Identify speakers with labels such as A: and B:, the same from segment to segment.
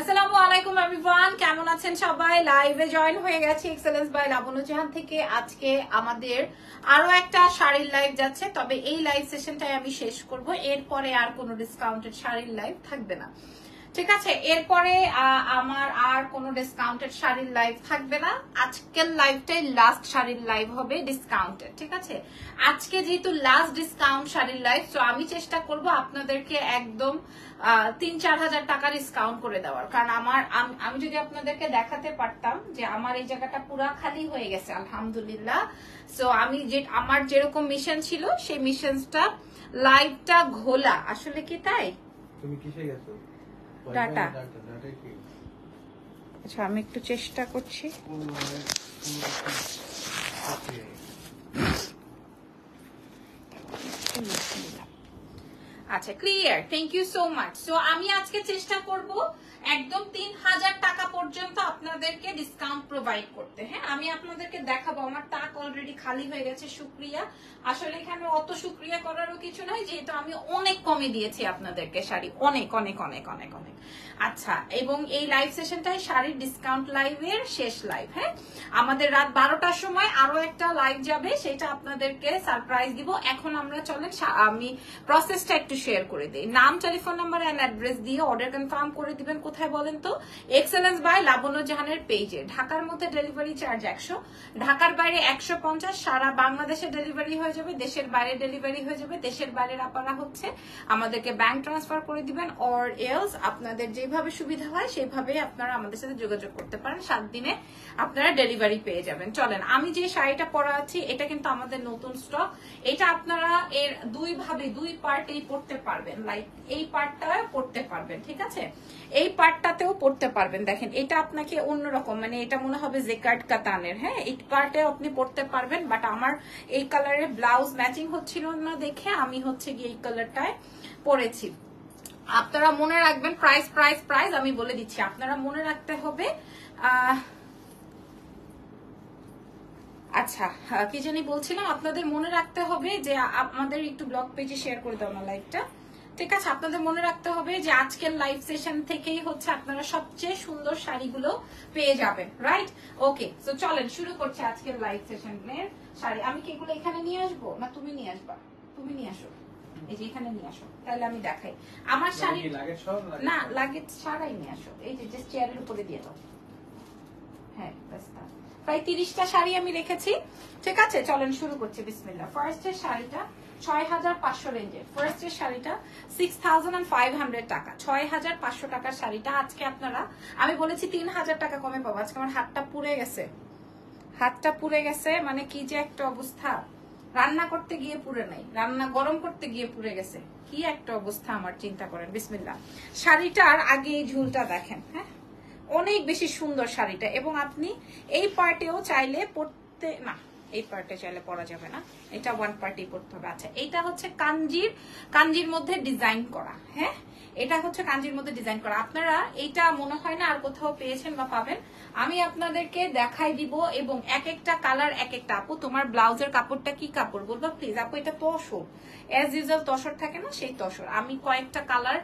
A: আসসালামু আলাইকুম এভরিওয়ান, কেমন আছেন সবাই? লাইভে জয়েন হয়ে গেছি এক্সেলেন্স বাই লাবণ্য জাহান থেকে। আজকে আমাদের আরো একটা শাড়ির লাইভ যাচ্ছে, তবে এই লাইভ সেশনটাই আমি শেষ করব। এরপরে আর কোনো ডিসকাউন্টেড শাড়ির লাইভ থাকবে না, ঠিক আছে? এরপরে আমার আর কোনো ডিসকাউন্টেড শাড়ির লাইভ থাকবে না। আজকের লাইভটাই লাস্ট শাড়ির লাইভ হবে ডিসকাউন্টেড, ঠিক আছে? আজকে যেহেতু লাস্ট ডিসকাউন্ট শাড়ির লাইভ, তো আমি চেষ্টা করব আপনাদেরকে একদম ৩-৪ হাজার টাকা ডিসকাউন্ট করে দেওয়ার। কারণ আমি যদি আপনাদেরকে দেখাতে পারতাম যে আমার এই জায়গাটা পুরা খালি হয়ে গেছে আলহামদুলিল্লাহ। সো আমার যেরকম মিশন ছিল সেই মিশনটা লাইভটা ঘোলা, আসলে কি তাই?
B: তুমি কিসে গেছো?
A: ডাটা।
B: কি?
A: আচ্ছা, আমি একটু চেষ্টা করছি। আচ্ছা, clear, thank you so much. So আমি আজকে চেষ্টা করব একদম ৩,০০০ টাকা পর্যন্ত আপনাদেরকে ডিসকাউন্ট প্রোভাইড করতে। হ্যাঁ, আমি আপনাদেরকে দেখাবো। আমার তাক অলরেডি খালি হয়ে গেছে, শুক্রিয়া। আসলে এখানে অত শুক্রিয়া করারও কিছু নাই, যেহেতু আমি অনেক কমে দিয়েছি আপনাদেরকে শাড়ি, অনেক অনেক অনেক অনেক অনেক। আচ্ছা, এবং এই লাইভ সেশনটাই শাড়ির ডিসকাউন্ট লাইভের শেষ লাইভ। হ্যাঁ, আমাদের রাত 12টার সময় আরো একটা লাইভ যাবে, সেটা আপনাদেরকে সারপ্রাইজ দিব। এখন আমরা চলেন আমি প্রসেসটা একটু শেয়ার করে দিই। নাম, টেলিফোন নাম্বার এন্ড অ্যাড্রেস দিয়ে অর্ডার কনফার্ম করে দিবেন। কোথায় বলেন তো? এক্সেলেন্স বাই লাবণ্য জাহানের পেজে। ঢাকার মধ্যে ডেলিভারি চার্জ 100, ঢাকার বাইরে 150। সারা বাংলাদেশে ডেলিভারি হয়ে যাবে, দেশের বাইরে ডেলিভারি হয়ে যাবে। দেশের বাইরের আপনারা হচ্ছে আমাদেরকে ব্যাংক ট্রান্সফার করে দিবেন, অর এলস আপনাদের যেভাবে সুবিধা হয় সেইভাবে আপনারা আমাদের সাথে যোগাযোগ করতে পারেন। 7 দিনে আপনারা ডেলিভারি পেয়ে যাবেন। চলেন, আমি যে শাড়িটা পরা আছি এটা কিন্তু আমাদের নতুন স্টক। এটা আপনারা এর দুই পার্টেই পড়তে পারবেন। লাইক এই পার্টটাও পড়তে পারবেন, ঠিক আছে? এই পার্টটাতেও পড়তে পারবেন। দেখেন, এটা আপনাকে অন্যরকম, মানে এটা মনে হবে জেকার্ড কাতানের। হ্যাঁ, এই পার্টে আপনি পড়তে পারবেন, বাট আমার এই কালারের ব্লাউজ ম্যাচিং হচ্ছিল না দেখে আমি হচ্ছে গিয়ে এই কালারটায় পরেছি। আপনারা মনে রাখবেন, প্রাইস প্রাইস প্রাইস আমি বলে দিচ্ছি, আপনারা মনে রাখতে হবে। আচ্ছা, কি জানি বলছিলাম, আপনাদের মনে রাখতে হবে যে আমাদের একটু ব্লগ পেজে শেয়ার করে দাও না লাইভটা, ঠিক আছে? আপনাদের মনে রাখতে হবে যে আজকের লাইভ সেশন থেকেই হচ্ছে আপনারা সবচেয়ে সুন্দর শাড়িগুলো পেয়ে যাবেন, রাইট? ওকে, সো চলেন শুরু করছি আজকের লাইভ সেশনের শাড়ি। আমি কি এগুলো এখানে নিয়ে আসবো না তুমি নিয়ে আসবা? তুমি নিয়ে আসো, এই যে এখানে নিয়ে আসো, তাহলে আমি দেখাই আমার শাড়ি। না, লাগে সারাই নিয়ে আসো, এই যে চেয়ারের উপরে দিয়ে দাও। হ্যাঁ, প্রায় 30টা শাড়ি আমি রেখেছি, ঠিক আছে? চলেন শুরু করছি, বিসমিল্লাহ। ফার্স্টের শাড়িটা 6500 রেঞ্জের। ফার্স্টের শাড়িটা 6500 টাকা, 6500 টাকার শাড়িটা আজকে আপনারা, আমি বলেছি 3000 টাকা কমে পাবো। আজকে আমার হাতটা পুড়ে গেছে, হাতটা পুড়ে গেছে, মানে কি যে একটা অবস্থা। রান্না করতে গিয়ে পুড়ে নাই, রান্না গরম করতে গিয়ে পুড়ে গেছে, কি একটা অবস্থা আমার, চিন্তা করেন। বিসমিল্লাহ। শাড়িটার আগে এই ঝুলটা দেখেন, হ্যাঁ, অনেক বেশি সুন্দর শাড়িটা। এবং আপনি এই পার্টেও চাইলে পরতে, না এই পার্টে চাইলে পরা যাবে না, এটা ওয়ান পার্টি পরতে হবে। আচ্ছা, এটা হচ্ছে কাঞ্জির মধ্যে ডিজাইন করা। হ্যাঁ, এটা হচ্ছে কাঞ্জির মধ্যে ডিজাইন করা। আপনারা এটা মনে হয় না আর কোথাও পেয়েছেন বা পাবেন। আমি আপনাদেরকে দেখাই দিব, এবং এক একটা কালার এক একটা। আপু, তোমার ব্লাউজের কাপড়টা কি কাপড় বলবা প্লিজ? আপু, এটা তসর, এজ ইউজুয়াল তসর থাকে না, সেই তসর। আমি কয়েকটা কালার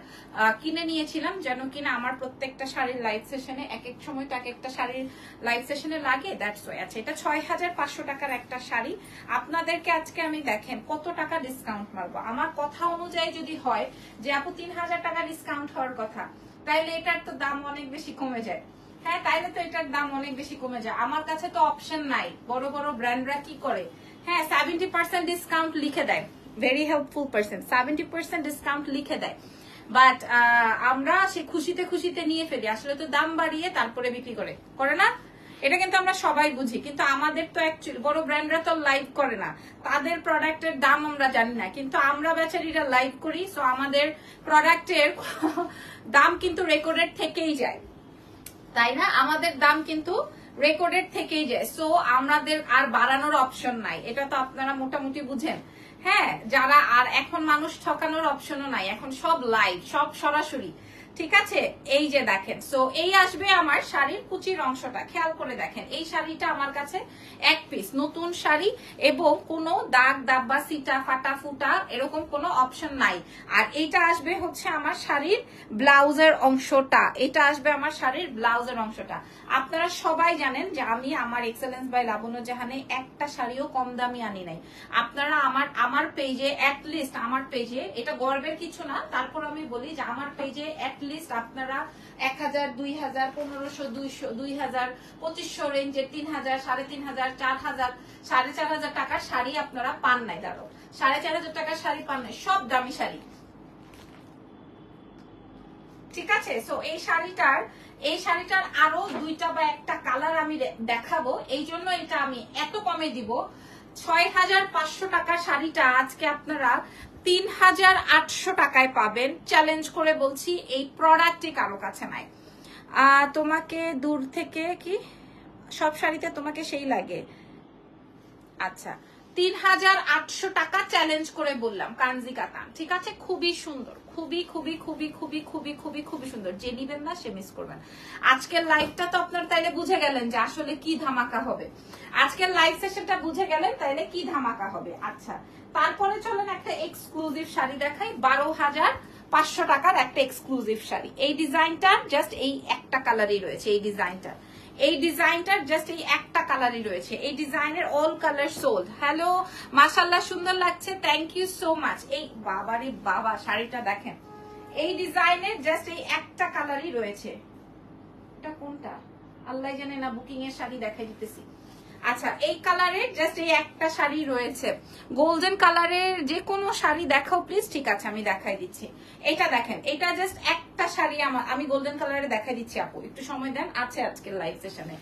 A: কিনে নিয়েছিলাম, যেন কিনা আমার প্রত্যেকটা শাড়ির লাইভ সেশনে, এক এক সময় তো এক একটা শাড়ির লাইভ সেশনে লাগে, দ্যাটস ওয়াই। আচ্ছা, এটা 6500 টাকার একটা শাড়ি। আপনাদেরকে আজকে আমি দেখেন কত টাকা ডিসকাউন্ট মারবো। আমার কথা অনুযায়ী যদি হয় যে আপু 3000 টাকা ডিসকাউন্ট হওয়ার কথা, তাইলে এটার তো দাম অনেক বেশি কমে যায়। হ্যাঁ, তাইলে তো এটার দাম অনেক বেশি কমে যায়। আমার কাছে তো অপশন নাই। বড় বড় ব্র্যান্ডরা কি করে, হ্যাঁ 70% ডিসকাউন্ট লিখে দেয়, ভেরি হেল্পফুল পারসন, 70% ডিসকাউন্ট লিখে দেয়, বাট আমরা সে খুশিতে খুশিতে নিয়ে ফেলি। আসলে তো দাম বাড়িয়ে তারপরে বিক্রি করে না? এটা কিন্তু আমরা সবাই বুঝি, কিন্তু আমাদের তো অ্যাকচুয়ালি বড় ব্র্যান্ডরা তো লাইভ করে না, তাদের প্রোডাক্টের দাম আমরা জানি না, কিন্তু আমরা বেচারিরা লাইভ করি। সো আমাদের প্রোডাক্টের দাম কিন্তু রেকর্ডের থেকেই যায়, তাই না? আমাদের দাম কিন্তু রেকর্ডেড থেকেই যায়। সো আমাদের আর বাড়ানোর অপশন নাই, এটা তো আপনারা মোটামুটি বুঝেন। হ্যাঁ, যারা আর এখন মানুষ ঠকানোর অপশনও নাই, এখন সব লাইভ, সব সরাসরি। ঠিক আছে, এই যে দেখেন। সো এই আসবে আমার শাড়ির কুচির অংশটা, খেয়াল করে দেখেন। এই শাড়িটা আমার কাছে এক পিস নতুন শাড়ি এবং কোনো দাগ দাব্বা সিটা ফাটা ফুটা এরকম কোনো অপশন নাই। আর এইটা আসবে হচ্ছে আমার শাড়ির ব্লাউজের অংশটা, এটা আসবে আমার শাড়ির ব্লাউজের অংশটা। আপনারা সবাই জানেন যে আমি আমার এক্সেলেন্স বাই লাবণ্য জাহানে একটা শাড়িও কম দামি আনি নাই। আপনারা আমার পেজে অ্যাটলিস্ট, আমার পেজে এটা গর্বের কিছু না, তারপর আমি বলি যে আমার পেজে অ্যাটলিস্ট আপনারা 1000, 2000, 1500, 200, 2000, 2500 রেঞ্জে 3000, 3500, 4000, 4500 টাকার শাড়ি আপনারা পান নাই। দাঁড়ো, 4500 টাকার শাড়ি পান নাই, সব দামি শাড়ি। ঠিক আছে, সো এই শাড়িটার আরো দুইটা বা একটা কালার আমি দেখাবো, এই জন্য এটা আমি এত কমে দিব। 6500 টাকার শাড়িটা আজকে আপনারা 3800 টাকায় পাবেন। চ্যালেঞ্জ করে বলছি, এই প্রোডাক্টই কারো কাছে নাই। তোমাকে দূর থেকে কি সব শাড়িতে তোমাকে সেই লাগে? আচ্ছা, 3800 টাকা চ্যালেঞ্জ করে বললাম, কাঞ্জি কাতান। ঠিক আছে, খুবই সুন্দর, খুবই খুবই খুবই খুবই খুবই খুবই খুবই সুন্দর। যে নিবেন না সে মিস করবেন। আজকের লাইভটা তো আপনার তাইলে বুঝে গেলেন যে আসলে কি ধামাকা হবে। আজকের লাইভ সেশনটা বুঝে গেলেন তাইলে কি ধামাকা হবে। আচ্ছা, তারপরে চলেন একটা এক্সক্লুসিভ শাড়ি দেখাই। 12500 টাকার একটা এক্সক্লুসিভ শাড়ি। এই ডিজাইনটার জাস্ট এই একটা কালারই রয়েছে। এই ডিজাইনটার জাস্ট এই একটা কালারই রয়েছে। এই ডিজাইনের অল কালার সোল্ড। হ্যালো, মাশাআল্লাহ, সুন্দর লাগছে, থ্যাংক ইউ সো মাচ। এই বাবারে বাবা, শাড়িটা দেখেন। এই ডিজাইনের জাস্ট এই একটা কালারই রয়েছে। এটা কোনটা আল্লাহ জানে না, বুকিং এর শাড়ি দেখাই দিতেছি। আচ্ছা, এই কালারের জাস্ট এই একটা শাড়ি রয়েছে। গোল্ডেন কালারের যে কোনো শাড়ি দেখাও প্লিজ। ঠিক আছে, আমি দেখাই দিচ্ছি। এটা দেখেন, এটা জাস্ট একটা শাড়ি আমি গোল্ডেন কালারে দেখাই দিচ্ছি। আপু একটু সময় দেন, আছে আজকের লাইভ সেশনে।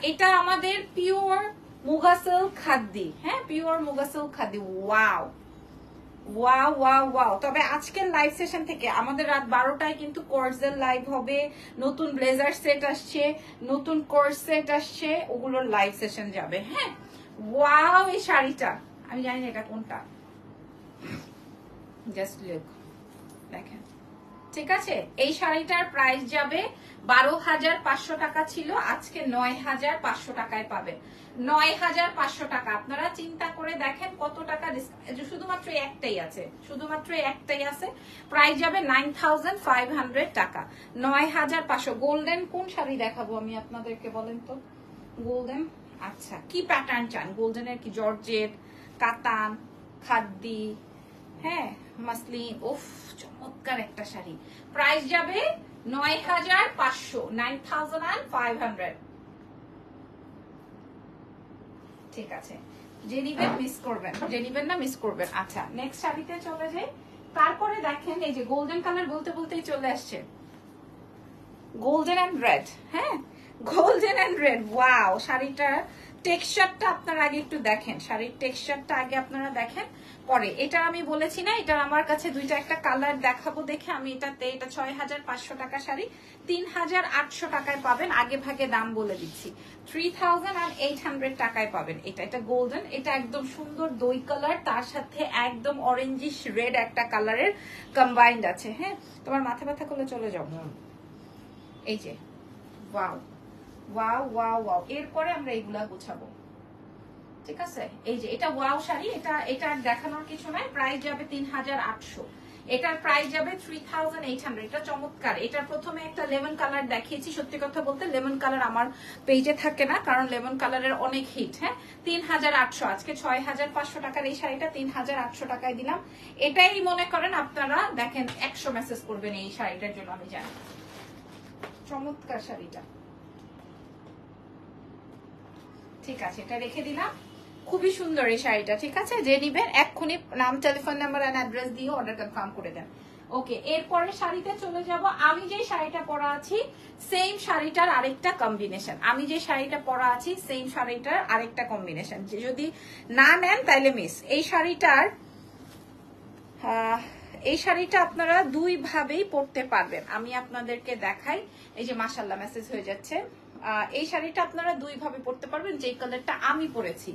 A: এটা আমাদের পিওর মুগাসেল খাদ্দি। হ্যাঁ, পিওর মুগাসেল খাদ্দি। Wow wow wow wow. তবে আজকের লাইভ সেশন থেকে আমাদের রাত 12টায় কিন্তু কোর্সের লাইভ হবে। নতুন ব্লেজার সেট আসছে, নতুন কোর্স সেট আসছে, ওগুলোর লাইভ সেশন যাবে। হ্যাঁ, ওয়াও, এই শাড়িটা আমি জানি না এটা কোনটা, জাস্ট লুক, দেখেন। ঠিক আছে, এই শাড়িটার প্রাইস যাবে 12500 টাকা ছিল, আজকে 9500 টাকায় পাবেন। 9500 টাকা। আপনারা চিন্তা করে দেখেন কত টাকা ডিসকাউন্ট। শুধুমাত্র একটাই আছে। প্রাইস যাবে 9500 টাকা। 9500। গোল্ডেন কোন শাড়ি দেখাবো আমি আপনাদেরকে, বলেন তো? গোল্ডেন, আচ্ছা, কি প্যাটার্ন চান? গোল্ডেনের কি জর্জেট, কাতান, খাদ্দি, হ্যাঁ, মাসলিন। উফ, চমৎকার একটা শাড়ি। প্রাইস যাবে 9500, 9500। ঠিক আছে, যে নিবেন মিস করবেন, যে নিবেন না মিস করবেন। আচ্ছা, নেক্সট শাড়িতে চলে যাই। তারপরে দেখেন, এই যে গোল্ডেন কালার বলতে বলতেই চলে আসছে গোল্ডেন এন্ড রেড। হ্যাঁ, গোল্ডেন এন্ড রেড। ওয়াও, শাড়িটার টেক্সচারটা আপনারা আগে একটু দেখেন। শাড়ির টেক্সচারটা আগে আপনারা দেখেন, পরে এটা আমি বলেছি না, এটা আমার কাছে দুইটা একটা কালার দেখাবো দেখে আমি এটা 6500 টাকা শাড়ি 3800 টাকায় পাবেন। আগে ভাগে দাম বলে দিচ্ছি, 3800 টাকায় পাবেন। এটা গোল্ডেন, এটা একদম সুন্দর দই কালার, তার সাথে একদম অরেঞ্জিশ রেড একটা কালারের কম্বাইন্ড আছে। হ্যাঁ, তোমার মাথা ব্যথা করলে চলে যাও। এই যে ওয়াও ওয়াও ওয়াও ওয়াও। এরপরে আমরা এইগুলা গুছাবো। ঠিক আছে, এই যে এটা ওয়াও শাড়ি, এটা দেখানোর কিছু নাই। প্রাইস যাবে 3800। এটার প্রাইস যাবে 3800। এটা চমৎকার। এটার প্রথমে একটা লেমন কালার দেখিয়েছি। সত্যি কথা বলতে লেমন কালার আমার পেজে থাকে না, কারণ লেমন কালারের অনেক হিট। হ্যাঁ, 3800। আজকে 6500 টাকার এই শাড়িটা 3800 টাকায় দিলাম। এটাই মনে করেন আপনারা দেখেন 100 মেসেজ করবেন এই শাড়িটার জন্য, আমি জানি। চমৎকার শাড়িটা। ঠিক আছে, এটা রেখে দিলাম। খুবই সুন্দর এই শাড়িটা। ঠিক আছে, যে নিবেন এক্ষুনি নাম, টেলিফোন নাম্বার এন্ড অ্যাড্রেস দিয়ে অর্ডার কনফার্ম করে দেন। ওকে, এরপরে শাড়িতে চলে যাব। আমি যে শাড়িটা পরা আছি সেম শাড়িটার আরেকটা কম্বিনেশন। যদি না নেন তাইলে মিস। এই শাড়িটা আপনারা দুই ভাবেই পরতে পারবেন। আমি আপনাদেরকে দেখাই। এই যে মাশাআল্লাহ মেসেজ হয়ে যাচ্ছে। এই শাড়িটা আপনারা দুই ভাবে পরতে পারবেন। যে কালারটা আমি পরেছি,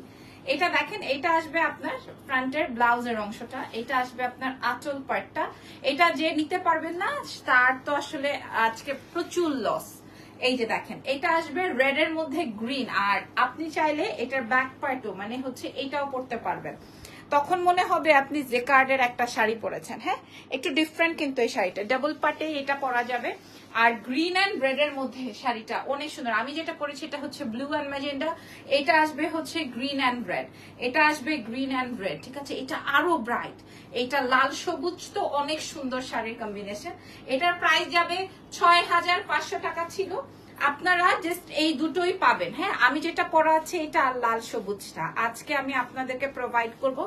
A: এটা দেখেন, এটা আসবে আপনার ফ্রন্টের ব্লাউজের অংশটা, এটা আসবে আপনার আঁচল পার্টটা। এটা যে নিতে পারবেন না তার তো আসলে আজকে প্রচুর লস। এই যে দেখেন, এটা আসবে রেড এর মধ্যে গ্রিন, আর আপনি চাইলে এটার ব্যাক পার্টও মানে হচ্ছে এইটাও পরতে পারবেন। তখন মনে হবে আপনি জেকার্ডের একটা শাড়ি পরেছেন। হ্যাঁ, একটু ডিফারেন্ট কিন্তু এই শাড়িটা, ডাবল পার্টে এটা পরা যাবে। আর গ্রিন অ্যান্ড রেড এর মধ্যে শাড়িটা অনেক সুন্দর। আমি যেটা পরেছি এটা হচ্ছে ব্লু অ্যান্ড ম্যাজেন্ডা, এটা আসবে হচ্ছে গ্রিন অ্যান্ড রেড, এটা আসবে গ্রিন অ্যান্ড রেড, ঠিক আছে? এটা আরো ব্রাইট, এটা লাল সবুজ, তো অনেক সুন্দর শাড়ির কম্বিনেশন। এটার প্রাইস যাবে ৬,৫০০ টাকা ছিল, আপনারা জাস্ট এই দুটোই পাবেন। হ্যাঁ, আমি যেটা পরা আছে এটা আর লাল সবুজটা আজকে আমি আপনাদেরকে প্রোভাইড করব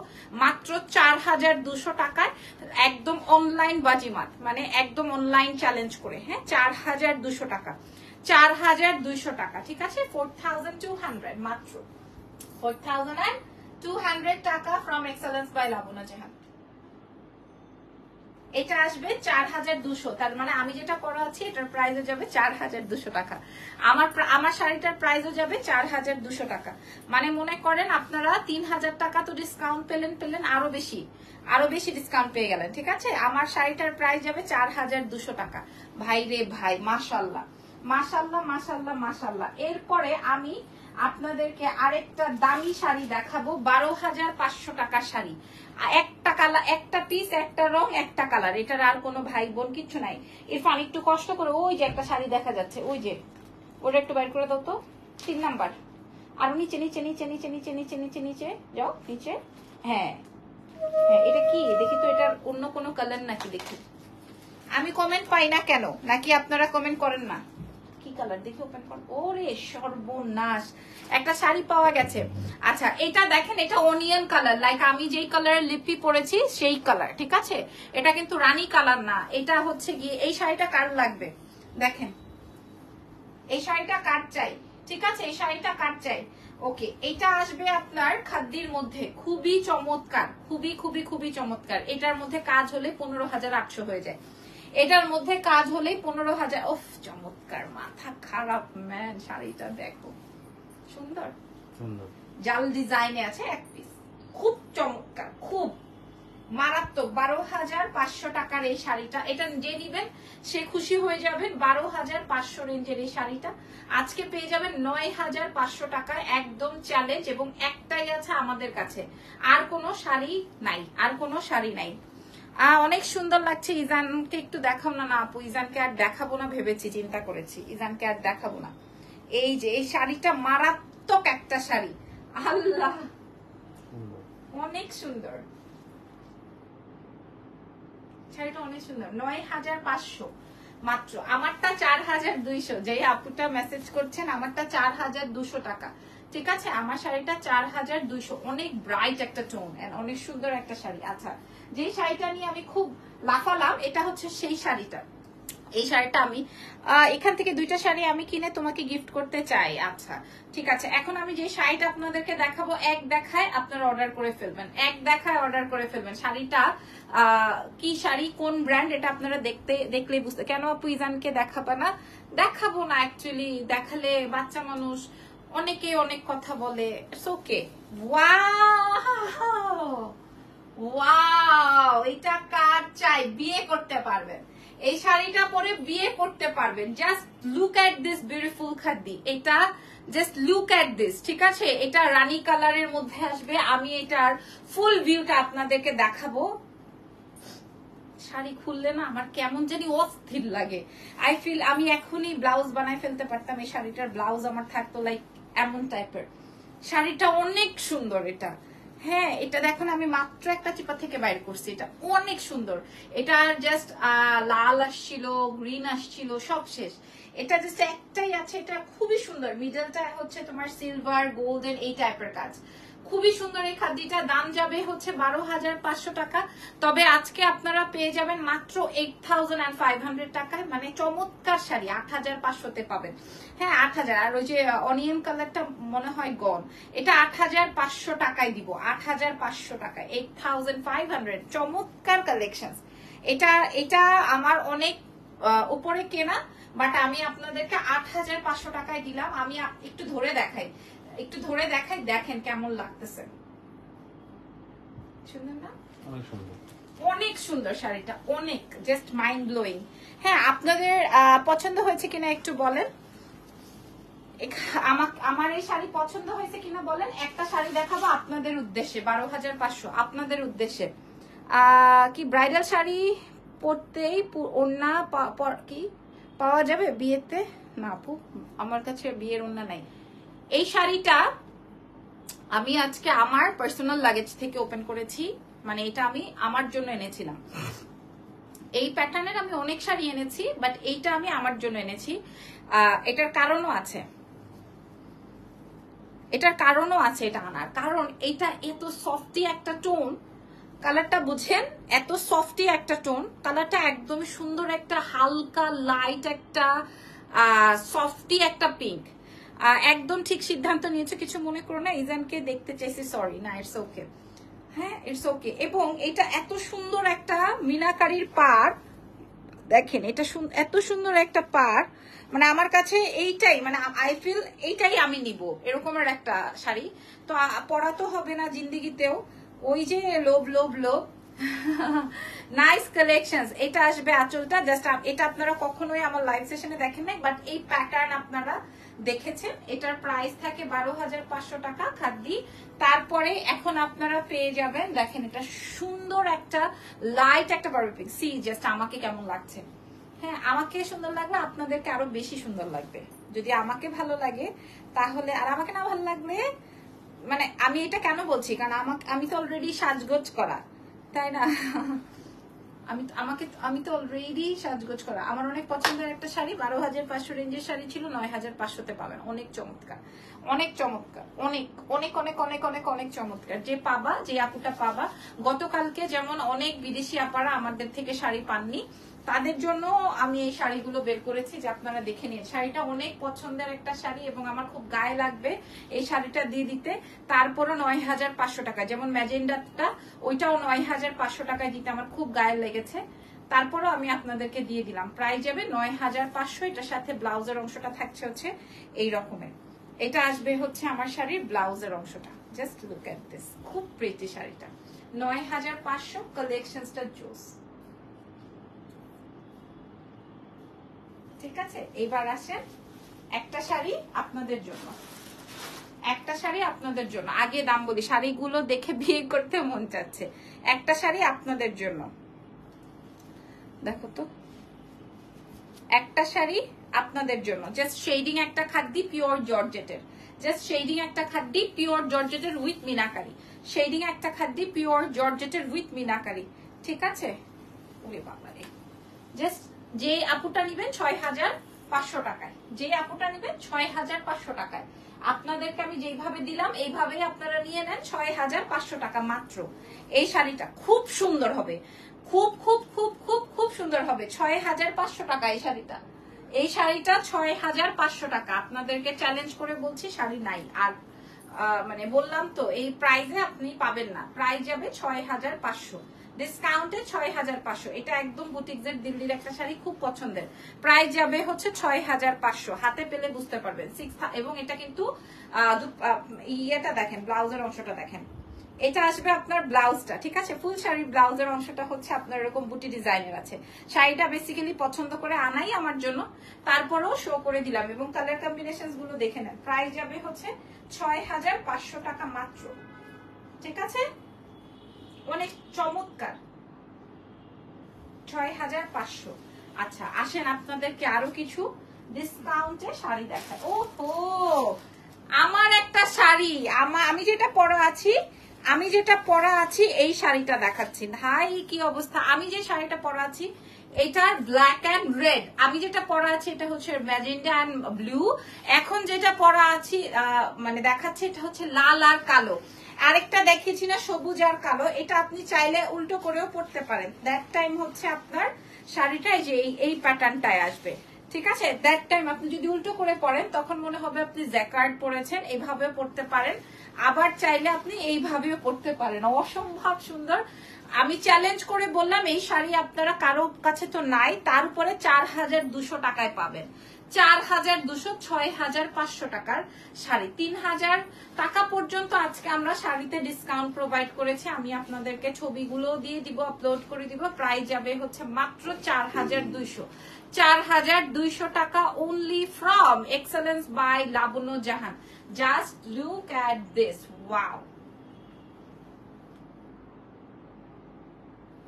A: মাত্র ৪,২০০ টাকায়, একদম অনলাইন বাজিমাত, মানে একদম অনলাইন চ্যালেঞ্জ করে। হ্যাঁ, ৪,২০০ টাকা, ৪,২০০ টাকা, ঠিক আছে? 4,200 মাত্র, 4,200 টাকা ফ্রম এক্সেলেন্স বাই লাবনা জাহান। এটা আসবে ৪,২০০, তার মানে আমি যেটা পরা আছি এটার প্রাইসও যাবে ৪,২০০ টাকা। আমার শাড়িটার প্রাইসও যাবে ৪,২০০ টাকা। মানে মনে করেন আপনারা ৩,০০০ টাকা তো ডিসকাউন্ট পেলেন, আরো বেশি ডিসকাউন্ট পেয়ে গেলেন, ঠিক আছে? আমার শাড়িটার প্রাইস যাবে ৪,২০০ টাকা। ভাই রে ভাই, মাশাল্লাহ মাশাল্লাহ মাশাল্লাহ মাশাল্লাহ। এরপরে আমি আপনাদেরকে আরেকটা দামি শাড়ি দেখাবো, ১২,৫০০ টাকার শাড়ি। একটা কালার, একটা পিস, একটা রং, একটা কালার, এটার আর কোনো ভাই বোন কিচ্ছু নাই। ইরফান একটু কষ্ট করে, ওই যে একটা শাড়ি দেখা যাচ্ছে, ওই যে ওটা একটু বাইর করে দাও তো, ৩ নাম্বার, আরো নিচে নিচে নিচে নিচে নিচে নিচে নিচে নিচে যাও, নিচে। হ্যাঁ হ্যাঁ, এটা কি দেখি তো, এটার অন্য কোনো কালার নাকি দেখি। আমি কমেন্ট পাই না কেন, নাকি আপনারা কমেন্ট করেন না? কি কালার দেখি, ওপেন কর। ওরে সর্বনাশ, একটা শাড়ি পাওয়া গেছে। আচ্ছা, এটা দেখেন, এটা অনিয়ন কালার, লাইক আমি যেই কালারের লিপি পরেছি সেই কালার, ঠিক আছে? এটা কিন্তু রানী কালার না, এটা হচ্ছে গিয়ে, এই শাড়িটা কার লাগবে দেখেন, এই শাড়িটা কার চাই, ঠিক আছে? এই শাড়িটা কার চাই? ওকে, এটা আসবে আপনার খাদ্যির মধ্যে, খুবই চমৎকার, খুবই খুবই খুবই চমৎকার। এটার মধ্যে কাজ হলে 15,800 হয়ে যায়, এটার মধ্যে কাজ হলে 15,000। ওফ চমৎকার, মাথা খারাপ ম্যান। শাড়িটা দেখো, সুন্দর
B: সুন্দর
A: জাল ডিজাইনে আছে, এক পিস, খুব চমৎকার, খুব মারাত্মক। ১২,৫০০ টাকার এই শাড়িটা, এটা যে নিবেন সে খুশি হয়ে যাবেন। ১২,৫০০ রেঞ্জের এই শাড়িটা আজকে পেয়ে যাবেন ৯,৫০০ টাকায়, একদম চ্যালেঞ্জ। এবং একটাই আছে আমাদের কাছে, আর কোনো শাড়ি নাই, আর কোনো শাড়ি নাই। অনেক সুন্দর লাগছে। ইজানকে একটু দেখাও না? না আপু, ইজানকে আর দেখাবো না ভেবেছি, চিন্তা করেছি ইজানকে আর দেখাবো না। এই যে এই শাড়িটা মারাত্মক একটা শাড়ি, আল্লাহ অনেক সুন্দর শাড়িটা, অনেক সুন্দর। ৯,৫০০ মাত্র, আমারটা ৪,২০০। যেই আপুটা মেসেজ করছেন, আমারটা ৪,২০০ টাকা, ঠিক আছে? আমার শাড়িটা ৪,২০০, অনেক ব্রাইট একটা টোন, অনেক সুন্দর একটা শাড়ি। আচ্ছা, যে শাড়িটা নিয়ে আমি খুব লাফালাম এটা হচ্ছে সেই শাড়িটা। এই শাড়িটা আমি এখান থেকে 2টা শাড়ি আমি কিনে তোমাকে গিফট করতে চাই। আচ্ছা ঠিক আছে, এখন আমি যে শাড়িটা আপনাদেরকে দেখাবো, এক দেখায় আপনারা অর্ডার করে ফেলবেন, এক দেখায় অর্ডার করে ফেলবেন। শাড়িটা কি শাড়ি, কোন ব্র্যান্ড, এটা আপনারা দেখলেই বুঝতে। কেন আপু ইজানকে দেখাবে না? দেখাবো না, অ্যাকচুয়ালি দেখালে বাচ্চা মানুষ অনেকে অনেক কথা বলে। It's okay. ওয়াও ওয়াও, এটা কার চাই, বিয়ে করতে পারবেন, এই শাড়িটা পরে বিয়ে করতে পারবেন। Just look at this beautiful খাদ্দি, এটা জাস্ট লুক এট দিস, ঠিক আছে? এটা রানী কালারের মধ্যে আসবে। আমি এটার ফুল ভিউটা আপনাদেরকে দেখাবো। শাড়ি খুললে না আমার কেমন জানি অস্থির লাগে। আই ফিল আমি এখনই ব্লাউজ বানাই ফেলতে পারতাম, এই শাড়িটার ব্লাউজ আমার থাকতো লাইক এমন টাইপের। শাড়িটা অনেক সুন্দর এটা। হ্যাঁ, এটা দেখুন, আমি মাত্র একটা চিপা থেকে বাইর করছি, এটা অনেক সুন্দর। এটা জাস্ট লাল আসছিল, গ্রিন আসছিল, সব শেষ। এটা জাস্ট একটাই আছে, এটা খুবই সুন্দর। মিডলটা হচ্ছে তোমার সিলভার গোল্ডেন এই টাইপের কাজ, খুবই সুন্দর। এই খাদ্যটা দাম যাবে হচ্ছে 12,500 টাকা, তবে আজকে আপনারা পেয়ে যাবেন মাত্র 8,500 টাকায়। মানে চমৎকার শাড়ি 8,500-তে পাবেন। হ্যাঁ 8,000, আর ওই যে অনিয়ন কালারটা মনে হয় গন, এটা 8,500 টাকায় দিব, 8,500 টাকায়, 8,500। চমৎকার কালেকশন। এটা আমার অনেক উপরে কেনা, বাট আমি আপনাদেরকে 8,500 টাকায় দিলাম। আমি একটু ধরে দেখাই, একটু ধরে দেখাই, দেখেন কেমন লাগতেছে, সুন্দর না?
B: অনেক সুন্দর,
A: অনেক সুন্দর শাড়িটা, অনেক জাস্ট মাইন্ড ব্লোয়িং। হ্যাঁ, আপনাদের পছন্দ হয়েছে কিনা একটু বলেন, আমার এই শাড়ি পছন্দ হয়েছে কিনা বলেন। একটা শাড়ি দেখাবো আপনাদের উদ্দেশ্যে, 12,500 আপনাদের উদ্দেশ্যে। কি ব্রাইডাল শাড়ি পরতেই ওড়না কি পাওয়া যাবে বিয়েতে? না আপু, আমার কাছে বিয়ের ওড়না নাই। এই শাড়িটা আমি আজকে আমার পার্সোনাল লাগেজ থেকে ওপেন করেছি, মানে এটা আমি আমার জন্য এনেছিলাম। এই প্যাটার্নের আমি অনেক শাড়ি এনেছি, বাট এইটা আমি আমার জন্য এনেছি। এটার কারণও আছে, এটা আনার কারণ এটা এত সফটি একটা টোন, কালারটা বুঝেন, এত সফটি একটা টোন, কালারটা একদম সুন্দর, একটা হালকা লাইট একটা সফটি একটা পিঙ্ক। একদম ঠিক সিদ্ধান্ত নিয়েছে, কিছু মনে করো না। ইজানকে দেখতে চাইছি, সরি, না ইটস ওকে, হ্যাঁ ইটস ওকে। এবং এটা এত সুন্দর একটা মিনাকারির পার, দেখেন এটা এত সুন্দর একটা পার, মানে আমার কাছে এইটাই, মানে আই ফিল এইটাই আমি নিব, এরকমের একটা শাড়ি। তো পরা তো হবে না জিন্দিগিতেও, ওই যে লোভ লোভ লোভ। Nice collections. এটা আসবে আঁচলটা, জাস্ট এটা আপনারা কখনোই আমার লাইভ সেশনে দেখেন নাই, বাট এই প্যাটার্ন আপনারা দেখেছেন। এটার প্রাইস থাকে 12,500 টাকা খাদ্যি। তারপরে এখন আপনারা পেয়ে যাবেন, দেখেন এটা সুন্দর একটা লাইট একটা বারবি পিঙ্ক। সি জাস্ট আমাকে কেমন লাগছে। হ্যাঁ, আমাকে সুন্দর লাগলে আপনাদেরকে আরো বেশি সুন্দর লাগবে। যদি আমাকে ভালো লাগে তাহলে, আর আমাকে না ভালো লাগলে, মানে আমি এটা কেন বলছি, কারণ আমি তো অলরেডি সাজগোজ করা, তাই না? আমি তো অলরেডি সাজগোজ করা। আমার অনেক পছন্দের একটা শাড়ি, 12,500 রেঞ্জের শাড়ি ছিল, 9,500-তে পাবেন। অনেক চমৎকার, অনেক চমৎকার, অনেক অনেক অনেক অনেক অনেক অনেক চমৎকার। যে পাবা, যে আপুটা পাবা, গতকালকে যেমন অনেক বিদেশি আপারা আমাদের থেকে শাড়ি পাননি, তাদের জন্য আমি এই শাড়িগুলো বের করেছি, যে আপনারা দেখে নিন। শাড়িটা অনেক পছন্দের একটা শাড়ি এবং আমার খুব গায়ে লাগবে এই শাড়িটা দিয়ে দিতে। তারপরও 9,500 টাকা, যেমন ম্যাজেন্ডাটা ওইটাও 9,500 টাকায় দিতে আমার খুব গায়ে লেগেছে। তারপরও আমি আপনাদেরকে দিয়ে দিলাম, প্রাইস যাবে 9,500। এটার সাথে ব্লাউজের অংশটা থাকছে হচ্ছে এই রকমের। এটা আসবে হচ্ছে আমার শাড়ির ব্লাউজের অংশটা। জাস্ট লুক এট দিস, খুব প্রিটি শাড়িটা, 9,500। কালেকশনসটা জোস। ঠিক আছে, এবার আসেন একটা শাড়ি আপনাদের জন্য, একটা শাড়ি আপনাদের জন্য। আগে দাম বলি, শাড়িগুলো দেখে বিয়ে করতে মন চাচ্ছে। একটা শাড়ি আপনাদের জন্য, দেখো তো, একটা শাড়ি আপনাদের জন্য। জাস্ট শেডিং একটা খাদ্যি পিওর জর্জেটের, জাস্ট শেডিং একটা খাদ্যি পিওর জর্জেটের উইথ মিনাকারি, শেডিং একটা খাদ্যি পিওর জর্জেটের উইথ মিনাকারি। ঠিক আছে, ওরে বাবা রে, জাস্ট যে আপুটা নিবেন 6,500 টাকায়, যে আপুটা নিবেন 6,500 টাকায়। আপনাদেরকে আমি যেইভাবে দিলাম এইভাবেই আপনারা নিয়ে নেন, 6,500 টাকা মাত্র। এই শাড়িটা খুব সুন্দর হবে, খুব খুব খুব খুব খুব সুন্দর হবে। 6,500 টাকা এই শাড়িটা, এই শাড়িটা 6,500 টাকা। আপনাদেরকে চ্যালেঞ্জ করে বলছি, শাড়ি নাই আর, মানে বললাম তো এই প্রাইসে আপনি পাবেন না। প্রাইস যাবে 6,500, ডিসকাউন্টে 6,500। এটা একদম বুটিকসের দিল্লির একটা শাড়ি, খুব পছন্দের। প্রাইস যাবে হচ্ছে 6,500, হাতে পেলে বুঝতে পারবেন। এবং এটা কিন্তু ইয়েটা দেখেন, ব্লাউজের অংশটা দেখেন, এটা আসবে আপনার ব্লাউজটা। ঠিক আছে, ফুল শাড়ির ব্লাউজের অংশটা হচ্ছে আপনার এরকম বুটি ডিজাইনের আছে। শাড়িটা বেসিক্যালি পছন্দ করে আনাই আমার জন্য, তারপরেও শো করে দিলাম। এবং কালার কম্বিনেশন গুলো দেখে নেন। প্রাইস যাবে হচ্ছে 6,500 টাকা মাত্র। ঠিক আছে, অনেক চমৎকার, 6,500। আচ্ছা আসেন আপনাদেরকে আরো কিছু ডিসকাউন্টে শাড়ি দেখায়। ওহো, আমার একটা শাড়ি, আমি যেটা পরা আছি এই শাড়িটা দেখাচ্ছি। ভাই কি অবস্থা, আমি যে শাড়িটা পরা আছি এটা ব্ল্যাক এন্ড রেড, আমি যেটা পরা আছি এটা হচ্ছে ম্যাজেন্ডা এন্ড ব্লু। এখন যেটা পরা আছি মানে দেখাচ্ছি এটা হচ্ছে লাল আর কালো। আরেকটা দেখিয়েছি না সবুজ আর কালো, এটা আপনি চাইলে উল্টো করেও পরতে পারেন। দ্যাট টাইম হচ্ছে আপনার শাড়িটাই যে এই প্যাটার্নটায় আসবে। ঠিক আছে, দ্যাট টাইম আপনি যদি উল্টো করে পরেন তখন মনে হবে আপনি জ্যাকার্ড পরেছেন, এইভাবেও পরতে পারেন। আবার চাইলে আপনি এইভাবেও পরতে পারেন। অসম্ভব সুন্দর আমি চ্যালেঞ্জ করে বললাম এই শাড়ি আপনারা কারো কাছে তো নাই, তার উপরে 4200 টাকায় পাবেন। 4200, 6500 টাকার শাড়ি, 3000 টাকা পর্যন্ত আজকে আমরা শাড়িতে ডিসকাউন্ট প্রোভাইড করেছি। আমি আপনাদেরকে ছবিগুলো দিয়ে দিব, আপলোড করে দিব। প্রাইস যাবে হচ্ছে মাত্র 4200। 4200 টাকা only from Excellence by Labanya Jahan. Just look at this, wow!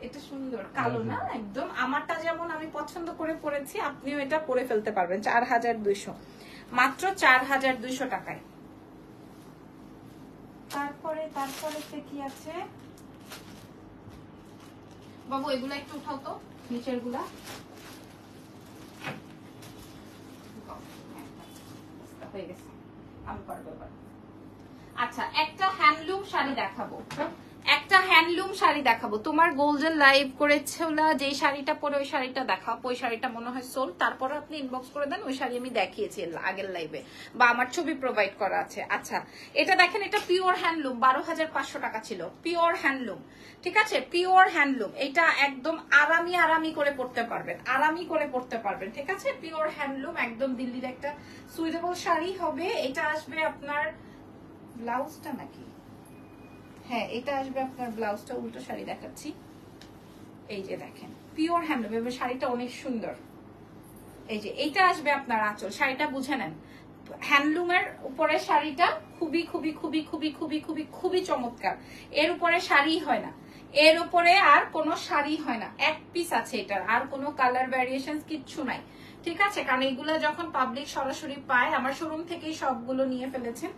A: এটা সুন্দর কালো না, একদম আমারটা যেমন আমি পছন্দ করে পরেছি, আপনিও এটা পরে ফেলতে পারবেন। 4200, মাত্র 4200 টাকায়। তারপরে কি আছে বাবু, এগুলা একটু উঠাও তো, নিচের গুলা। হয়ে গেছে, আমি পারবো এবার। আচ্ছা, একটা হ্যান্ডলুম শাড়ি দেখাবো, তোমার গোল্ডেন লাইভ করেছে ওলা, যে শাড়িটা পরে ওই শাড়িটা দেখাও। ওই শাড়িটা মনে হয় সোল, তারপরে আপনি ইনবক্স করে দেন। ওই শাড়ি আমি দেখিয়েছি আগের লাইভে, বা আমার ছবি প্রোভাইড করা আছে। আচ্ছা, এটা দেখেন, এটা পিওর হ্যান্ডলুম, 12500 টাকা ছিল। পিওর হ্যান্ডলুম, ঠিক আছে, পিওর হ্যান্ডলুম। এটা একদম আরামি করে পড়তে পারবেন, ঠিক আছে। পিওর হ্যান্ডলুম, একদম দিল্লির একটা সুইটেবল শাড়ি হবে। এটা আসবে আপনার ব্লাউজটা নাকি, হ্যাঁ এটা আসবে আপনার ব্লাউজটা। উল্টো শাড়ি দেখাচ্ছি, এই যে দেখেন পিওর হ্যান্ডলুম, এবং শাড়িটা অনেক সুন্দর। এই যে এইটা আসবে আপনার আঁচল, শাড়িটা বুঝে নেন। হ্যান্ডলুমের উপরে শাড়িটা খুবই খুবই খুবই খুবই খুবই খুবই খুবই চমৎকার। এর উপরে শাড়ি হয় না, এর উপরে আর কোনো শাড়ি হয় না, এক পিস আছে এটার, আর কোনো কালার ভ্যারিয়েশন কিচ্ছু নাই, ঠিক আছে। কারণ এগুলা যখন পাবলিক সরাসরি পায়, আমার শোরুম থেকেই সবগুলো নিয়ে ফেলেছেন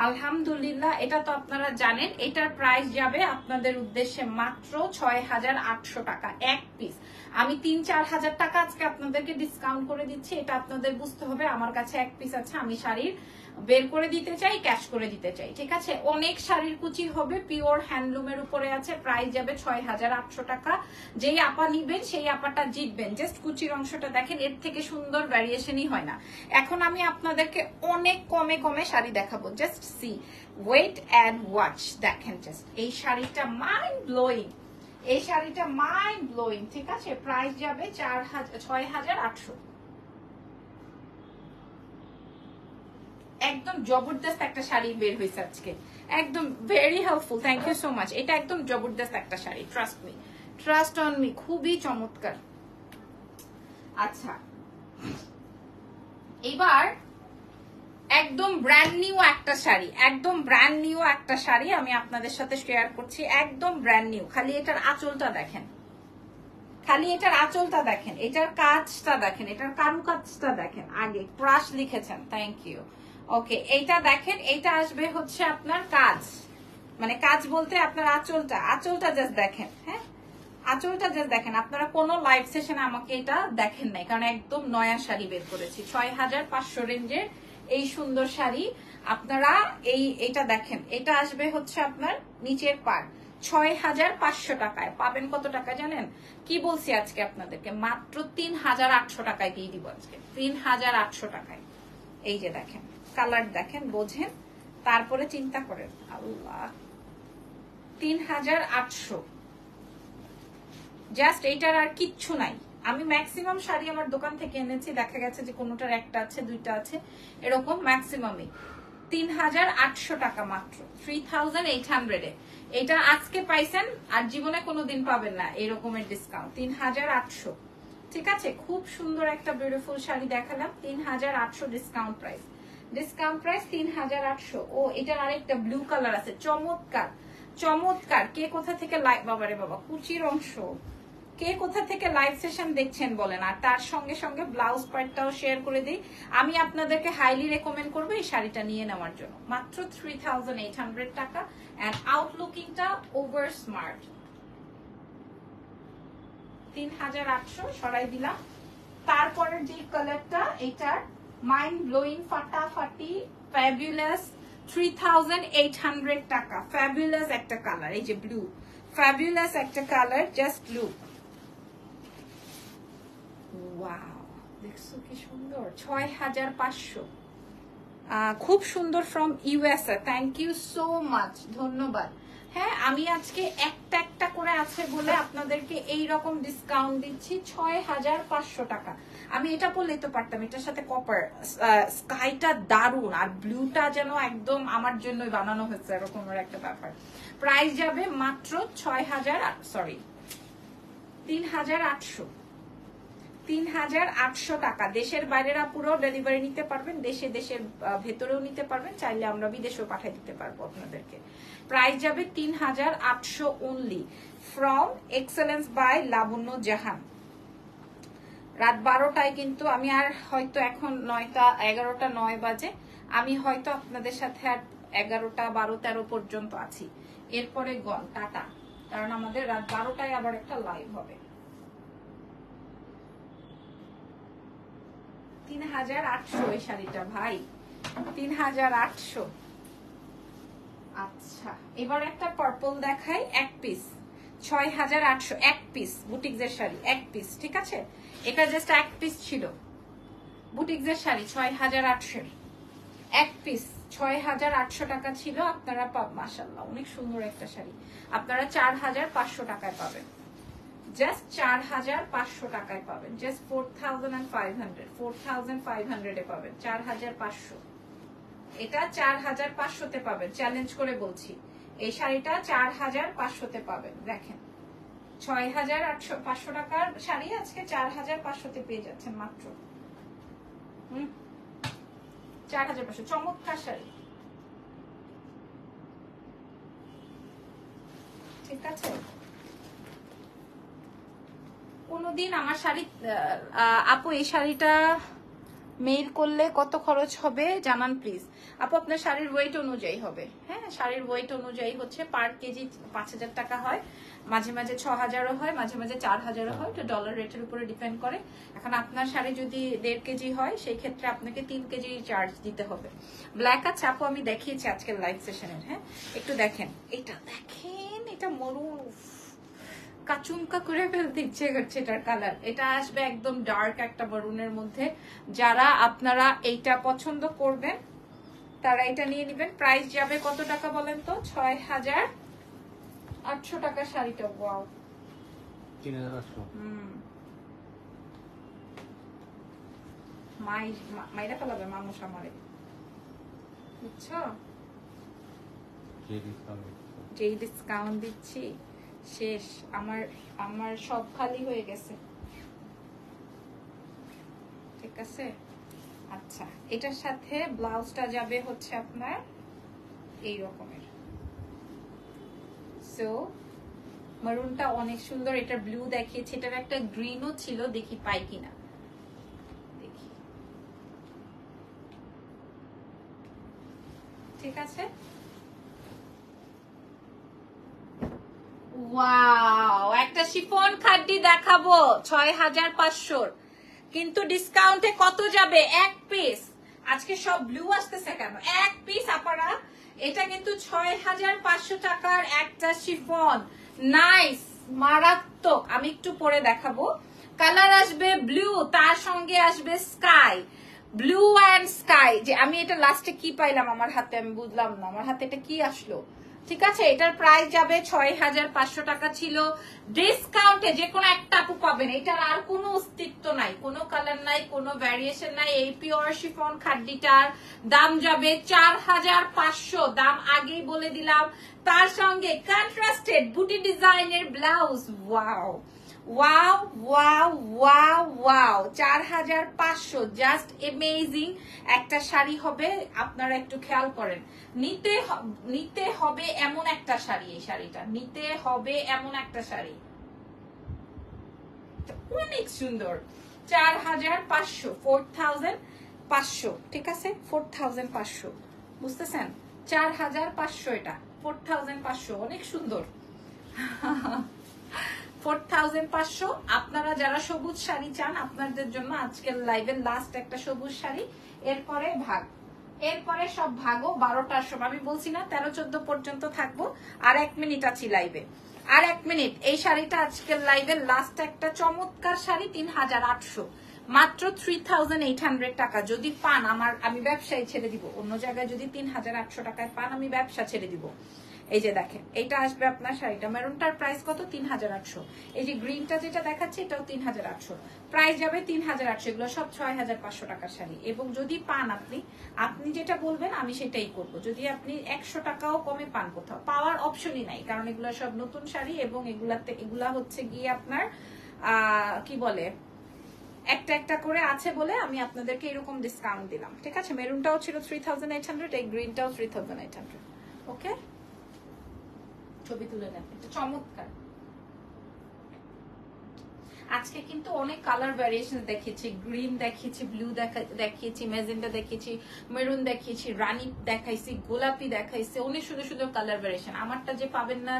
A: আলহামদুলিল্লাহ। এটা তো আপনারা জানেন। এটার প্রাইস যাবে আপনাদের উদ্দেশ্যে মাত্র 6800 টাকা এক পিস। আমি 3-4000 টাকা আজকে আপনাদেরকে ডিসকাউন্ট করে দিচ্ছি। এটা আপনাদের বুঝতে হবে, আমার কাছে এক পিস আছে, আমি শাড়ির বের করে দিতে চাই, ক্যাশ করে দিতে চাই, ঠিক আছে। অনেক শাড়ির কুচি হবে, পিওর হ্যান্ডলুমের উপরে আছে। প্রাইস যাবে 6800 টাকা। যেই আপা নিবেন সেই আপাটা জিতবেন। জাস্ট কুচির অংশটা দেখেন, এর থেকে সুন্দর ভ্যারিয়েশনই হয় না। এখন আমি আপনাদেরকে অনেক কমে শাড়ি দেখাবো, just see, wait and watch. দেখেন জাস্ট এই শাড়িটা মাইন্ড ব্লোয়িং, এই শাড়িটা মাইন্ড ব্লোয়িং, ঠিক আছে। প্রাইস যাবে 6800। একদম জবরদস্ত একটা শাড়ি বের হয়েছে আজকে, একদম very helpful, thank you so much. এটা একদম জবরদস্ত একটা শাড়ি, ট্রাস্ট অন মি, খুবই চমৎকার। আচ্ছা, এবার একদম ব্র্যান্ড নিউ একটা শাড়ি, আমি আপনাদের সাথে শেয়ার করছি, একদম ব্র্যান্ড নিউ। খালি এটার আঁচলটা দেখেন, এটার কাজটা দেখেন, এটার কারুকাজটা দেখেন। আগে ক্রাশ লিখেছেন, থ্যাংক ইউ। ওকে, এইটা দেখেন, এইটা আসবে হচ্ছে আপনার কাজ, মানে কাজ বলতে আপনার আঁচলটা জাস্ট দেখেন। হ্যাঁ, আঁচলটা জাস্ট দেখেন। আপনারা কোনো লাইভ সেশনে আমাকে এটা দেখেন নাই, কারণ একদম নয়া শাড়ি বের করেছি। 6500 রেঞ্জের এই সুন্দর শাড়ি আপনারা এইটা দেখেন। এটা আসবে হচ্ছে আপনার নিচের পাড়, 6500 টাকায় পাবেন। কত টাকা জানেন? কি বলছি আজকে আপনাদেরকে, মাত্র 3800 টাকায় দিয়ে দিব আজকে, 3800 টাকায়। এই যে দেখেন, কালার দেখেন, বোঝেন, তারপরে চিন্তা করেন। আল্লাহ, 3800, জাস্ট এইটার আর কিচ্ছু নাই। আমি ম্যাক্সিমাম শাড়ি আমার দোকান থেকে এনেছি, দেখা গেছে যে কোনোটার একটা আছে, দুইটা আছে, এরকম ম্যাক্সিমামই। 3800 টাকা মাত্র, 3800 এ এটা আজকে পাইছেন, আর জীবনে কোনোদিন পাবেন না এরকমের ডিসকাউন্ট। 3800, ঠিক আছে। খুব সুন্দর একটা বিউটিফুল শাড়ি দেখালাম, 3800 ডিসকাউন্ট প্রাইস, 3800। ও এটার আরেকটা ব্লু কালার আছে, চমৎকার। কে কোথা থেকে লাইভ, বাবারে বাবা, কুচির অংশ, কে কোথা থেকে লাইভ সেশন দেখছেন বলেন। আর তার সঙ্গে সঙ্গে ব্লাউজ পার্টটাও শেয়ার করে দিই। আমি আপনাদেরকে হাইলি রেকমেন্ড করবো এই শাড়িটা নিয়ে নেওয়ার জন্য, মাত্র 3800 টাকা। And আউটলুকিংটা over smart. 3800 সরাই দিলাম। তারপরের যে কালারটা, এটার মাইন্ড ব্লোয়িং, ফাটাফাটি, ফ্যাবুলাস, 3800 টাকা। ফ্যাবুলাস একটা কালার, এই যে ব্লু, ফ্যাবুলাস একটা কালার, জাস্ট লুক, ওয়াও, দেখছো কি সুন্দর। 6500, খুব সুন্দর, from USA. Thank you so much, ধন্যবাদ। হ্যাঁ, আমি আজকে একটা একটা করে আছে বলে আপনাদেরকে এই রকম ডিসকাউন্ট দিচ্ছি 6500 টাকা। আমি এটা বললেই তো পারতাম, এটার সাথে কপার স্কাইটা দারুন, আর ব্লুটা যেন একদম আমার জন্যই বানানো হয়েছে এরকম একটা ব্যাপার। প্রাইস যাবে মাত্র 3800 টাকা। দেশের বাইরেরা পুরো ডেলিভারি নিতে পারবেন, দেশের ভেতরেও নিতে পারবেন, চাইলে আমরা বিদেশেও পাঠিয়ে দিতে পারবো আপনাদেরকে। প্রাইস যাবে 3800 অনলি, ফ্রম এক্সেলেন্স বাই লাবণ্য জাহান। রাত 12টায় কিন্তু আমি আর হয়তো এখন 11টা 9 বাজে, আমি হয়তো আপনাদের সাথে আর 11টা 12 13 পর্যন্ত আছি, এরপরে গন টাটা, কারণ আমাদের রাত 12টায় আবার একটা লাইভ হবে। 3800 এই শাড়িটা ভাই, 3800। আচ্ছা, এবার একটা পার্পল দেখাই, এক পিস 6800, এক পিস বুটিক্সের শাড়ি, এক পিস, ঠিক আছে? এটা জাস্ট এক পিস ছিল বুটিক্সের শাড়ি 6800, এক পিস 6800 টাকা ছিল। আপনারা মাশাআল্লাহ অনেক সুন্দর একটা শাড়ি, আপনারা 4500 টাকায় পাবেন, জাস্ট 4500 টাকায় পাবেন, জাস্ট 4500 এ পাবেন, 4500। এটা 4500 তে পাবেন, চ্যালেঞ্জ করে বলছি, এই শাড়িটা 4500 তে পাবেন। দেখেন 6500 টাকার শাড়ি আজকে 4500 তে পেয়ে যাচ্ছেন মাত্র। 4500, চমৎকার শাড়ি, ঠিক আছে? কোনদিন আমার শাড়ি আপু এই শাড়িটা মেইল করলে কত খরচ হবে জানান প্লিজ। আপু আপনার শাড়ির ওয়েট অনুযায়ী হবে, হ্যাঁ শাড়ির ওয়েট অনুযায়ী হচ্ছে পার কেজি 5000 টাকা হয়, মাঝে মাঝে 6000ও হয়, মাঝে মাঝে 4000ও হয়, তো ডলার রেটের উপরে ডিপেন্ড করে। এখন আপনার শাড়ি যদি 1.5 কেজি হয় সেই ক্ষেত্রে আপনাকে 3 কেজি চার্জ দিতে হবে। ব্ল্যাক আছে আপু, আমি দেখিয়েছি আজকের লাইভ সেশনের, হ্যাঁ একটু দেখেন, এটা দেখেন, এটা মরুন কাচুমকা করে ফেলতে ইচ্ছে করছে এটার কালার। এটা আসবে একদম ডার্ক একটা মেরুনের মধ্যে, যারা আপনারা এইটা পছন্দ করবেন তারা এটা নিয়ে নেবেন। প্রাইস যাবে কত টাকা বলেন তো? 6800 টাকা শাড়িটা। ওয়াও,
B: 3800।
A: মাইরা ফেলাবে মানুষ আমারে, বুঝছো? যেই ডিসকাউন্ট দিচ্ছি শেষ, আমার সব খালি হয়ে গেছে, ঠিক আছে? আচ্ছা, এটার সাথে ব্লাউজটা যাবে হচ্ছে আপনার এই রকমের। সো মেরুনটা অনেক সুন্দর, এটা ব্লু দেখিয়েছি, এটার একটা গ্রিনও ছিল, দেখি পাই কিনা, দেখি, ঠিক আছে? ওয়াও, একটা শিফন খাড্ডি দেখাবো 6500, কিন্তু ডিসকাউন্টে কত যাবে? এক পিস। আজকে সব ব্লু আসতেছে কেন? এক পিস আপারা, এটা কিন্তু 6500 টাকার একটা শিফন, নাইস, মারাত্মক। আমি একটু পরে দেখাবো, কালার আসবে ব্লু, তার সঙ্গে আসবে স্কাই, ব্লু অ্যান্ড স্কাই। যে আমি এটা লাস্টে কি পাইলাম আমার হাতে, আমি বুঝলাম না আমার হাতে এটা কি আসলো, ঠিক আছে? এটার প্রাইস যাবে 6500 টাকা ছিল, ডিসকাউন্টে যে কোনো একটা আপু পাবেন, এটার আর কোনো অস্তিত্ব নাই, কোনো কালার নাই, কোনো ভ্যারিয়েশন নাই। এই পিওর শিফন খাড্ডিটার দাম যাবে 4500, দাম আগেই বলে দিলাম। তার সঙ্গে কন্ট্রাস্টেড বুটি ডিজাইনের blouse, wow wow wow wow wow, 4500, just amazing একটা শাড়ি হবে। আপনারা একটু খেয়াল করেন, নিতে হবে এমন একটা শাড়ি, এই শাড়িটা নিতে হবে এমন একটা শাড়ি, অনেক সুন্দর। 4500, 4500, ঠিক আছে? 4500, বুঝতেছেন? 4500, এটা 4500, অনেক সুন্দর। 4500। আপনারা যারা সবুজ শাড়ি চান, আপনাদের জন্য আজকের লাইভের লাস্ট একটা সবুজ শাড়ি, এরপরে সব ভাগো 12টার সময়। আমি বলছি না 13-14 পর্যন্ত থাকবো, আর 1 মিনিট আছি লাইভে, আর 1 মিনিট। এই শাড়িটা আজকের লাইভের লাস্ট একটা চমৎকার শাড়ি, 3800, মাত্র 3800 টাকা। যদি পান আমি ব্যবসায় ছেড়ে দিব, অন্য জায়গায় যদি 3800 টাকায় পান আমি ব্যবসা ছেড়ে দিব। এই যে দেখেন এটা আসবে আপনার শাড়িটা, মেরুনটার প্রাইস কত 3800। এই যে গ্রিনটা যেটা দেখাচ্ছে এটাও 3800, প্রাইস যাবে 3800। এগুলো সব 6500 টাকার শাড়ি। এবং যদি পান আপনি যেটা বলবেন আমি সেটাই করব। যদি আপনি 100 টাকাও কমে পান, কোথাও পাওয়ার অপশনই নাই, কারণ এগুলো সব নতুন শাড়ি এবং এগুলা হচ্ছে গিয়ে আপনার কি বলে একটা একটা করে আছে বলে আমি আপনাদেরকে এরকম ডিসকাউন্ট দিলাম, ঠিক আছে। মেরুনটাও ছিল 3800, এই গ্রিনটাও 3800। ওকে, ছবি তুলে নেন, এটা চমৎকার। আজকে কিন্তু অনেক কালার ভ্যারিয়েশন দেখিয়েছি, গ্রিন দেখিয়েছি, ব্লু দেখিয়েছি, মেজেন্ডা দেখিয়েছি, মেরুন দেখিয়েছি, রানী দেখাইছি, গোলাপি দেখাইছি, অনেক সুন্দর সুন্দর কালার ভ্যারিয়েশন। আমারটা যে পাবেন না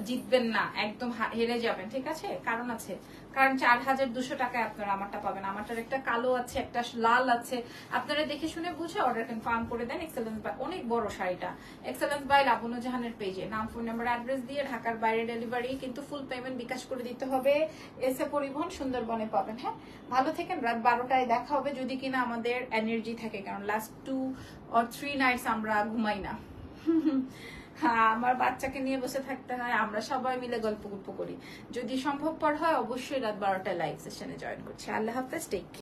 A: জিতবেন না, একদম হেরে যাবেন, ঠিক আছে। কারণ আছে, কারণ 4200 টাকায় আপনারা আমারটা পাবেন। আমারটার একটা কালো আছে, একটা লাল আছে, আপনারা দেখে শুনে বুঝে অর্ডার কনফার্ম করে দেন। এক্সেলেন্স বাই, অনেক বড় শাড়িটা, এক্সেলেন্স বাই লাবণ্য জাহানের পেজে নাম, ফোন নাম্বার, অ্যাড্রেস দিয়ে ঢাকার বাইরে ডেলিভারি, কিন্তু ফুল পেমেন্ট বিকাশ করে দিতে হবে। এসে পরিবহন সুন্দরবনে পাবেন। হ্যাঁ, ভালো থেকেন। রাত 12টায় দেখা হবে যদি কিনা আমাদের এনার্জি থাকে, কারণ লাস্ট 2 or 3 নাইটস আমরা ঘুমাই না। হ্যাঁ, আমার বাচ্চাকে নিয়ে বসে থাকতে হয়, আমরা সবাই মিলে গল্প করি। যদি সম্ভবপর হয় অবশ্যই রাত 12টায় লাইভ সেশনে জয়েন করছি। আল্লাহ হাফেজ, টেক কেয়ার।